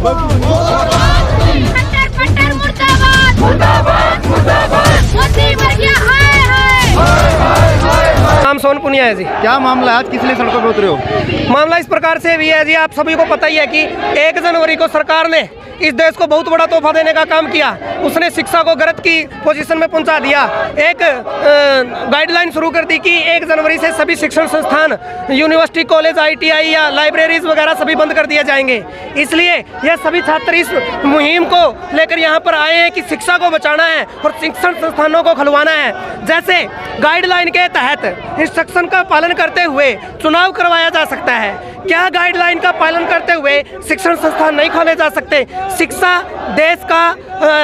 नाम सोन पुनिया है जी। क्या मामला है, आज किस लिए सड़कों पे उतरे हो? मामला इस प्रकार से भी है जी, आप सभी को पता ही है कि 1 जनवरी को सरकार ने इस देश को बहुत बड़ा तोहफा देने का काम किया। उसने शिक्षा को गलत की पोजीशन में पहुंचा दिया। एक गाइडलाइन शुरू कर दी कि 1 जनवरी से सभी शिक्षण संस्थान, यूनिवर्सिटी, कॉलेज, ITI या लाइब्रेरीज वगैरह सभी बंद कर दिए जाएंगे। इसलिए यह सभी छात्र इस मुहिम को लेकर यहाँ पर आए हैं कि शिक्षा को बचाना है और शिक्षण संस्थानों को खुलवाना है। जैसे गाइडलाइन के तहत इंस्ट्रक्शन का पालन करते हुए चुनाव करवाया जा सकता है। क्या गाइडलाइन का पालन करते हुए शिक्षण संस्थान नहीं खोले जा सकते? शिक्षा देश का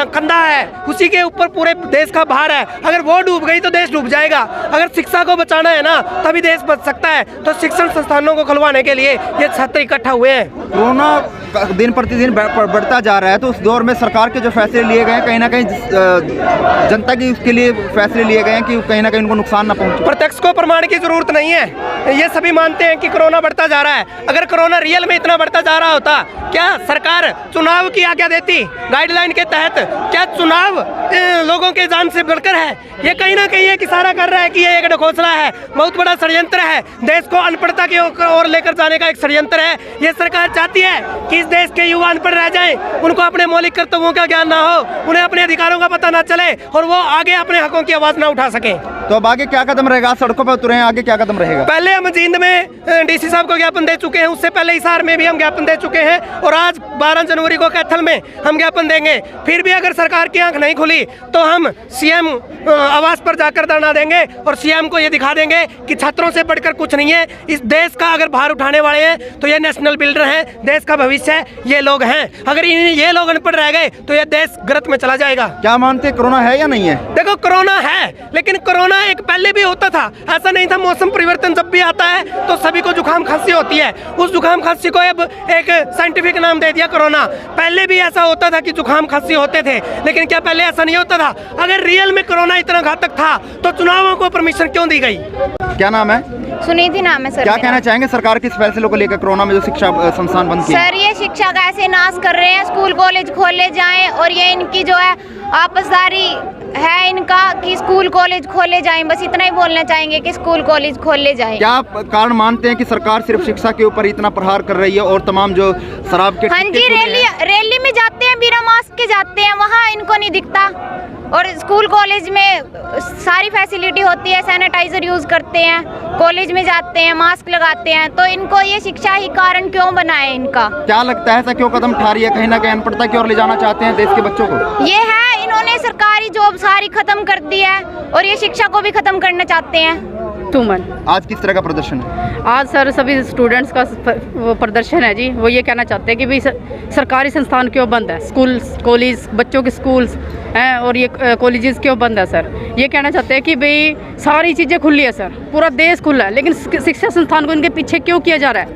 कंधा है, उसी के ऊपर पूरे देश का भार है। अगर वो डूब गई तो देश डूब जाएगा। अगर शिक्षा को बचाना है ना, तभी देश बच सकता है। तो शिक्षण संस्थानों को खुलवाने के लिए ये छात्र इकट्ठा हुए हैं। कोरोना दिन प्रतिदिन बढ़ता जा रहा है, तो उस दौर में सरकार के जो फैसले लिए गए हैं, कहीं ना कहीं जनता की उसके लिए फैसले लिए गए हैं कि कहीं ना कहीं उनको नुकसान ना पहुंचे। प्रत्यक्ष को प्रमाण की जरूरत नहीं है। ये सभी मानते हैं कि कोरोना बढ़ता जा रहा है। अगर कोरोना रियल में इतना बढ़ता जा रहा होता, क्या सरकार चुनाव की आज्ञा देती? गाइडलाइन के तहत क्या चुनाव लोगों के जान से बढ़कर है? ये कहीं ना कहीं एक इशारा कर रहा है कि ये एक ढकोसला है, बहुत बड़ा षड्यंत्र है, देश को अनपढ़ता की ओर लेकर जाने का एक षड्यंत्र है। ये सरकार चाहती है कि इस देश के युवा अनपढ़ रह जाएं, उनको अपने मौलिक कर्तव्यों का ज्ञान ना हो, उन्हें अपने अधिकारों का पता ना चले और वो आगे अपने हकों की आवाज ना उठा सके। तो अब आगे क्या कदम रहेगा? सड़कों पर उतरे हैं, आगे क्या कदम रहेगा? पहले हम जींद में DC साहब को ज्ञापन दे चुके हैं, उससे पहले हिसार में भी हम ज्ञापन दे चुके हैं और आज 12 जनवरी को कैथल में हम ज्ञापन देंगे। फिर भी अगर सरकार की आंख नहीं खुली तो हम CM आवास पर जाकर धरना देंगे और CM को ये दिखा देंगे कि छात्रों से बढ़कर कुछ नहीं है। इस देश का अगर भार उठाने वाले हैं तो ये नेशनल बिल्डर हैं, देश का भविष्य है, ये लोग हैं। अगर ये लोग अनपढ़ रह गए तो ये देश गलत में चला जाएगा। क्या मानते, कोरोना है या नहीं है? देखो, कोरोना है, लेकिन कोरोना एक पहले भी होता था। ऐसा नहीं था मौसम परिवर्तन जब भी आता है तो सभी को जुकाम खांसी होती है। उस जुकाम खांसी को अब एक साइंटिफिक नाम दे दिया कोरोना। पहले भी ऐसा होता था कि जुकाम खांसी होते थे, लेकिन क्या पहले ऐसा नहीं होता था? अगर रियल में कोरोना इतना घातक था तो चुनावों को परमिशन क्यों दी गई? क्या नाम है? सुनीति नाम है सर। क्या कहना चाहेंगे सरकार के इस फैसले को लेकर, कोरोना में जो शिक्षा संस्थान बंद किए? सर, ये शिक्षा का ऐसे नाश कर रहे हैं, स्कूल कॉलेज खोले जाएं और ये इनकी जो है आपसदारी है इनका कि स्कूल कॉलेज खोले जाएं। बस इतना ही बोलना चाहेंगे कि स्कूल कॉलेज खोले जाएं। क्या आप कारण मानते हैं कि सरकार सिर्फ शिक्षा के ऊपर इतना प्रहार कर रही है और तमाम जो शराब के? हाँ जी, रैली में जाते हैं, बिना मास्क के जाते हैं, वहाँ इनको नहीं दिखता। और स्कूल कॉलेज में सारी फैसिलिटी होती है, सैनिटाइजर यूज करते हैं, कॉलेज में जाते हैं, मास्क लगाते हैं। तो इनको ये शिक्षा ही कारण क्यों बनाए इनका? क्या लगता है ऐसा क्यों कदम उठा रही है? कहीं ना कहीं अनपढ़ता की ओर ले जाना चाहते हैं देश के बच्चों को? ये है, इन्होंने सरकारी जॉब सारी खत्म कर दी है और ये शिक्षा को भी खत्म करना चाहते हैं। तुमन आज किस तरह का प्रदर्शन है? आज सर सभी स्टूडेंट्स का वो प्रदर्शन है जी। वो ये कहना चाहते हैं कि भाई सरकारी संस्थान क्यों बंद है, स्कूल कॉलेज, बच्चों के स्कूल्स हैं और ये कॉलेजेस क्यों बंद है सर। ये कहना चाहते हैं कि भाई सारी चीज़ें खुली है सर, पूरा देश खुला है, लेकिन शिक्षा संस्थान को इनके पीछे क्यों किया जा रहा है?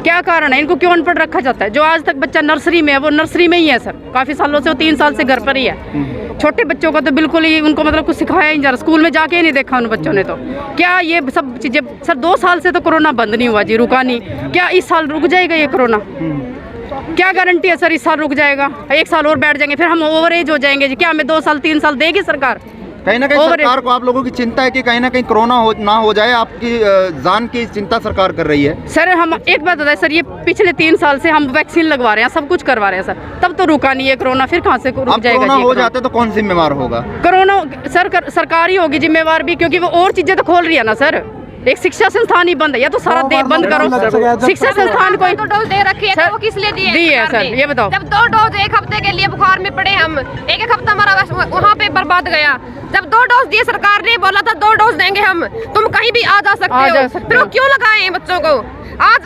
क्या कारण है? इनको क्यों अनपढ़ रखा जाता है? जो आज तक बच्चा नर्सरी में है वो नर्सरी में ही है सर, काफ़ी सालों से, वो 3 साल से घर पर ही है। छोटे बच्चों का तो बिल्कुल ही उनको मतलब कुछ सिखाया ही नहीं जा रहा, स्कूल में जाके ही नहीं देखा उन बच्चों ने। तो क्या ये सब चीज़ें सर, 2 साल से तो कोरोना बंद नहीं हुआ जी, रुका नहीं। क्या इस साल रुक जाएगा ये कोरोना? क्या गारंटी है सर इस साल रुक जाएगा? 1 साल और बैठ जाएंगे, फिर हम ओवर एज हो जाएंगे जी। क्या हमें 2 साल 3 साल देगी सरकार? कहीं ना कहीं सरकार को आप लोगों की चिंता है कि कहीं ना कहीं कोरोना ना हो जाए, आपकी जान की चिंता सरकार कर रही है। सर हम एक बात बताएं सर, ये पिछले 3 साल से हम वैक्सीन लगवा रहे हैं, सब कुछ करवा रहे हैं सर, तब तो रुका नहीं है कोरोना, फिर कहाँ से रुक जाएगा? कोरोना हो जाता है तो कौन जिम्मेवार होगा? कोरोना सर सरकार ही होगी जिम्मेवार भी, क्योंकि वो और चीजें तो खोल रही है ना सर। एक शिक्षा संस्थान ही बंद है, या तो सारा देश बंद करो। शिक्षा संस्थान को तो डोज दे रखी है, तो वो किस लिए दी है सर? ये बताओ। जब 2 डोज 1 हफ्ते के लिए बुखार में पड़े हम, एक हफ्ता हमारा वहाँ पे बर्बाद गया। जब 2 डोज दिए, सरकार ने बोला था 2 डोज देंगे हम, तुम कहीं भी आ जा सकते हो, फिर वो क्यों लगाए बच्चों को? आज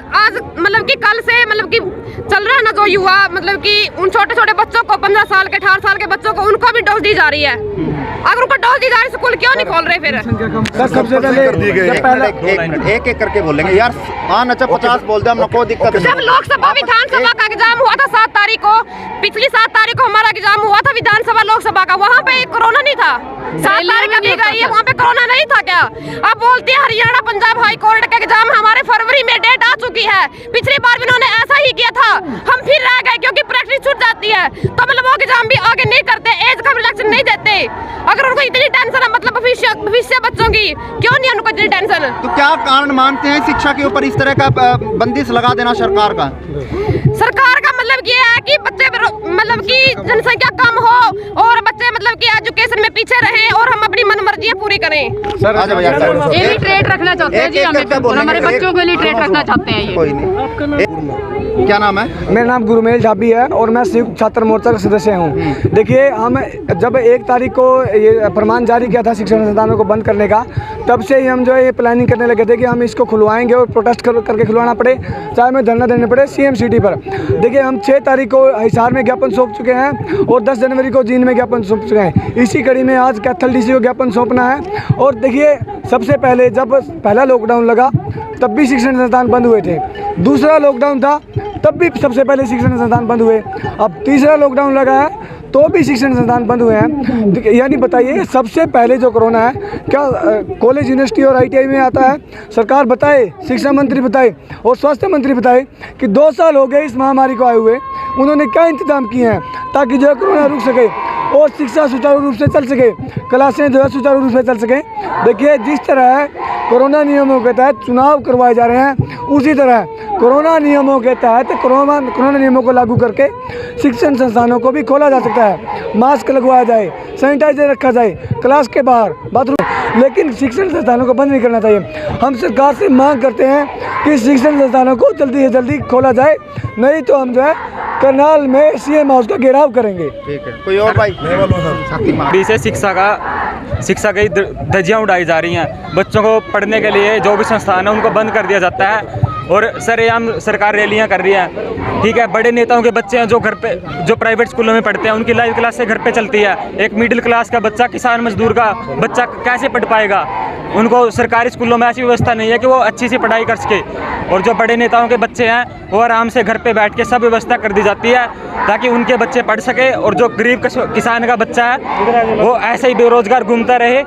मतलब कि कल से मतलब कि चल रहा है ना जो युवा, मतलब कि उन छोटे छोटे बच्चों को, 15 साल के 18 साल के बच्चों को, उनको भी डोज दी जा रही है। अगर उनको डोज दी जा रही, स्कूल क्यों नहीं खोल रहे फिर? एक एक करके बोलेंगे यार। हाँ अच्छा, 50 बोल दे, हम कोई दिक्कत नहीं। जब लोकसभा विधानसभा का एग्जाम हुआ था 7 तारीख को, पिछली 7 तारीख को हमारा एग्जाम हुआ था विधानसभा लोकसभा का, वहाँ पे कोरोना नहीं था। 7 तारीख अभी गई है, वहाँ पे कोरोना नहीं था क्या? अब बोलती है हरियाणा पंजाब हाई कोर्ट का एग्जाम हमारे फरवरी में डेट आ चुकी है। पिछली बार भी उन्होंने ऐसा ही किया था, हम फिर रह गए क्योंकि प्रैक्टिस होती है तो मतलब वो एग्जाम भी आगे नहीं करते, एज का रिलैक्सेशन नहीं देते। अगर उनको इतनी टेंशन है मतलब भविष्य बच्चों की, क्यों नहीं उनको इतनी टेंशन? तो क्या कारण मानते हैं शिक्षा के ऊपर इस तरह का बंदिश लगा देना सरकार का? सरकार का मतलब ये है कि बच्चे मतलब कि जनसंख्या कम हो और बच्चे मतलब कि एजुकेशन में पीछे रहें और हम अपनी मनमर्जियां पूरी करें। इलिटरेट रखना चाहते हैं जी, हमारे बच्चों को इलिटरेट रखना चाहते हैं ये। कोई नहीं। क्या नाम है? मेरा नाम गुरुमेल ढाबी है और मैं संयुक्त छात्र मोर्चा का सदस्य हूँ। देखिए, हम जब 1 तारीख को ये फरमान जारी किया था शिक्षण संस्थानों को बंद करने का, तब से ही हम जो है ये प्लानिंग करने लगे थे कि हम इसको खुलवाएंगे और प्रोटेस्ट करके खुलवाना पड़े, चाहे हमें धरना देने पड़े CM सिटी पर। देखिए, हम 6 तारीख को हिसार में ज्ञापन सौंप चुके हैं और 10 जनवरी को जींद में ज्ञापन सौंप चुके हैं। इसी कड़ी में आज कैथल DC को ज्ञापन सौंपना है। और देखिए, सबसे पहले जब पहला लॉकडाउन लगा तब भी शिक्षण संस्थान बंद हुए थे, दूसरा लॉकडाउन था तब भी सबसे पहले शिक्षण संस्थान बंद हुए, अब तीसरा लॉकडाउन लगा है तो भी शिक्षण संस्थान बंद हुए हैं। यानी बताइए, सबसे पहले जो कोरोना है क्या कॉलेज, यूनिवर्सिटी और ITI में आता है? सरकार बताए, शिक्षा मंत्री बताए और स्वास्थ्य मंत्री बताए कि 2 साल हो गए इस महामारी को आए हुए, उन्होंने क्या इंतजाम किए हैं ताकि जो है कोरोना रुक सके और शिक्षा सुचारू रूप से चल सके, क्लासें जो है सुचारू रूप से चल सकें। देखिए, जिस तरह कोरोना नियमों के तहत चुनाव करवाए जा रहे हैं, उसी तरह कोरोना नियमों के तहत कोरोना नियमों को लागू करके शिक्षण संस्थानों को भी खोला जा सकता है। मास्क लगवाया जाए, सैनिटाइजर रखा जाए क्लास के बाहर, बाथरूम, लेकिन शिक्षण संस्थानों को बंद नहीं करना चाहिए। हम सरकार से मांग करते हैं कि शिक्षण संस्थानों को जल्दी से जल्दी खोला जाए, नहीं तो हम जो है करनाल में CM हाउस का घेराव करेंगे। ठीक है, कोई और भाई? से शिक्षा की धज्जियाँ उड़ाई जा रही हैं। बच्चों को पढ़ने के लिए जो भी संस्थान है उनको बंद कर दिया जाता है और सरेआम सरकार रैलियां कर रही है। ठीक है, बड़े नेताओं के बच्चे हैं जो घर पे, जो प्राइवेट स्कूलों में पढ़ते हैं, उनकी लाइव क्लास से घर पे चलती है। एक मिडिल क्लास का बच्चा, किसान मजदूर का बच्चा कैसे पढ़ पाएगा? उनको सरकारी स्कूलों में ऐसी व्यवस्था नहीं है कि वो अच्छी सी पढ़ाई कर सके। और जो बड़े नेताओं के बच्चे हैं वो आराम से घर पे बैठ के सब व्यवस्था कर दी जाती है ताकि उनके बच्चे पढ़ सके और जो गरीब किसान का बच्चा है वो ऐसे ही बेरोजगार घूमता रहे।